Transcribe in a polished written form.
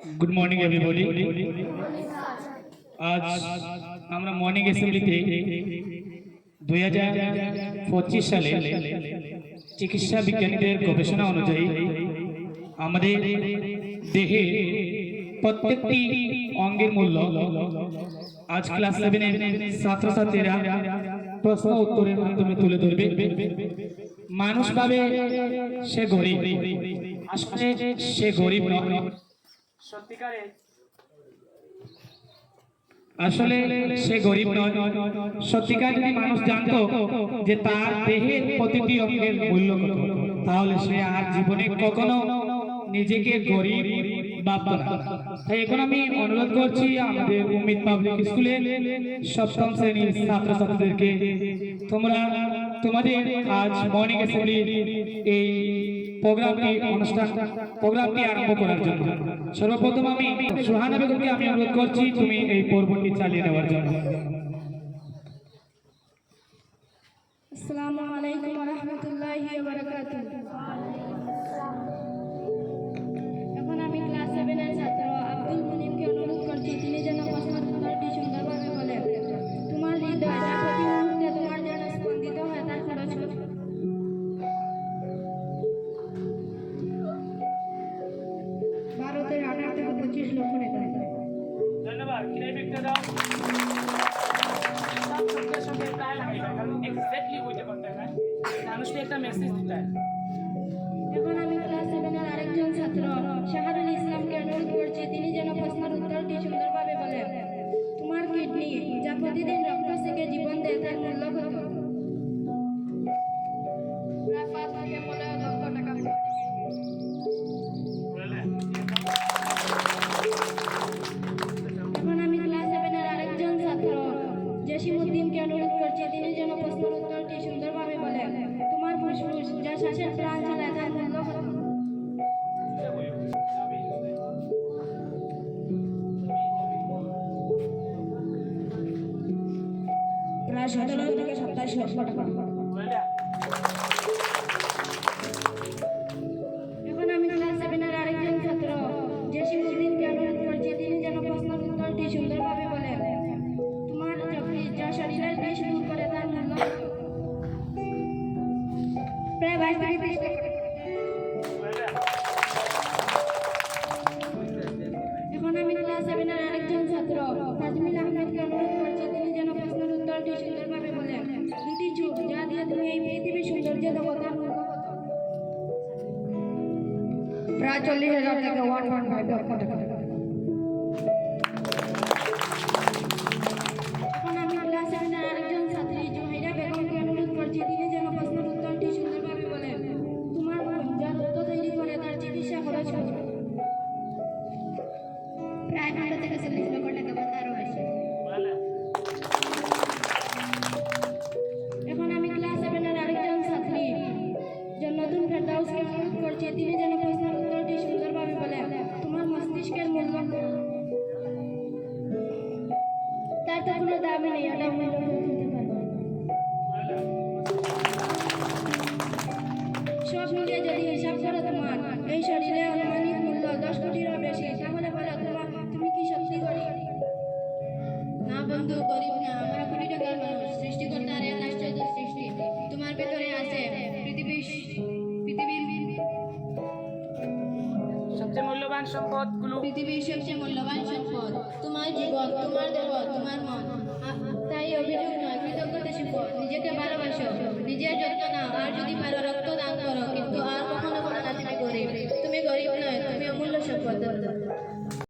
Good morning everybody. आज আমরা morning অ্যাসেম্বলিতে 2025 সালে চিকিৎসা বিজ্ঞানীদের গবেষণা অনুযায়ী আমাদের দেহে প্রত্যেকটি অঙ্গের মূল্য আজ ক্লাস 7 এর ছাত্রছাত্রীরা প্রশ্ন উত্তরের মাধ্যমে তুলে ধরবে। মানুষ ভাবে সে গরিব, আসলে সে গরিব নয়। সত্যিকারে আসলে সে গরিব নয়। সত্যিকার যদি মানুষ জানতো যে তার দেহের প্রতিটি অঙ্গের মূল্য কত, তাহলে সে আর জীবনে কখনো নিজেকে গরিব ভাবতো না। তাই এখন আমি অনুরোধ করছি আমাদের উম্মিদ পাবলিক স্কুলে সপ্তম শ্রেণীর ছাত্রছাত্রীদেরকে, তোমরা তোমাদের আজ মর্নিং অ্যাসেম্বলির এই প্রোগ্রামটি আরম্ভ করার জন্য সর্বপ্রথম আমি সুহানা বেগমকে আমি অনুরোধ করছি তুমি এই পর্বটি চালিয়ে নেওয়ার জন্য। আসসালামু আলাইকুম ওয়া রাহমাতুল্লাহি ওয়া বারাকাতুহু। এখন আমি ক্লাস 7 এর ছাত্র আব্দুল মুনিমকে অনুরোধ করছি তিনি যেন প্রশ্নের উত্তরটি সুন্দরভাবে বলেন। তোমার হৃদয় যা প্রতি মুহূর্তে তোমার জন্য স্পন্দিত হয় তার খরচ কত? ভারতের 18 থেকে 25 লক্ষ নেতা। ধন্যবাদ। কিরাই ব্যক্তি দাও সব সঙ্গে সঙ্গে তাই লাগে কারণ এক্স্যাক্টলি কইতে পারতে না মানুষকে একটা মেসেজ দিতে হয়। এখন আমি ক্লাস 7 এর আরেকজন ছাত্র শাহরুল ইসলামকে অনুরোধ করছি তিনি যেন প্রশ্নের উত্তরটি সুন্দরভাবে বলেন। তোমার কিডনি যা প্রতিদিন রক্ত থেকে জীবন দেয় তার মূল্য কত? প্রায় 5 থেকে 15 লক্ষ টাকা। এখন আমি ক্লাস 7 এর আরেকজন ছাত্র জসিমউদ্দিনকে অনুরোধ করছি তিনি যেন প্রশ্নের উত্তরটি সুন্দরভাবে বলেন। তোমার ফুসফুস যা শ্বাসের প্রাণ চালায় তার মূল্য কত? প্রায় 17 থেকে 27 লক্ষ টাকা। এখন আমি ক্লাস 7 এর আরেকজন ছাত্র জসিমউদ্দিনকে অনুরোধ করছি তিনি যেন প্রশ্নের উত্তরটি সুন্দরভাবে বলেন। তোমার যকৃৎ যা শরীরের বিষ দূর করে তার মূল্য কত? প্রায় 22 থেকে 30 লক্ষ টাকা। এখন আমি ক্লাস 7 এর আরেকজন ছাত্র তাজমিল আহমেদকে অনুরোধ করছি তিনি যেন প্রশ্নের উত্তরটি সুন্দরভাবে বলেন। দুটি চোখ যা দিয়ে তুমি এই পৃথিবীর সৌন্দর্য দেবো তার মূল্য কত? প্রায় 40,000 থেকে 1.5 লক্ষ টাকা। এখন আমি ক্লাস 7 এর আরেকজন ছাত্রী জহিরা বেগমকে অনুরোধ করছি তিনি যেন প্রশ্নের উত্তরটি সুন্দরভাবে বলেন। তোমার মন যা রক্ত তৈরি করে তার চিকিৎসা খরচ কত? প্রায় 15 থেকে 40 লক্ষ টাকা বা তারও বেশি। এখন আমি ক্লাস 7 এর আরেকজন ছাত্রী জন্নাতুল ফেরদাউসকে অনুরোধ করছি তিনি যেন প্রশ্নের উত্তরটি সুন্দরভাবে বলেন। তোমার মস্তিষ্কের মূল্য তার তো কোনো দামই নেই, এটা মূল্য হতে পারে। সব মিলিয়ে যদি হিসাব করো তোমার এই শরীরে আনুমানিক মূল্য 10 কোটিরও বেশি, তাহলে বলো তুমি কি সত্যি গরিব? না বন্ধু, গরিব না, আমরা কোটি টাকার মানুষ। সৃষ্টিকর্তার এক আশ্চর্য সৃষ্টি। তোমার ভেতরে আছে পৃথিবীর সবচেয়ে মূল্যবান সম্পদগুলো, পৃথিবীর সবচেয়ে মূল্যবান সম্পদ তোমার জীবন, তোমার দেহ, তোমার মন। তাই অভিযোগ নয়, কৃতজ্ঞতা শিখো, নিজেকে ভালোবাসো, নিজের যত্ন নাও, আর যদি পারো রক্ত দান করো।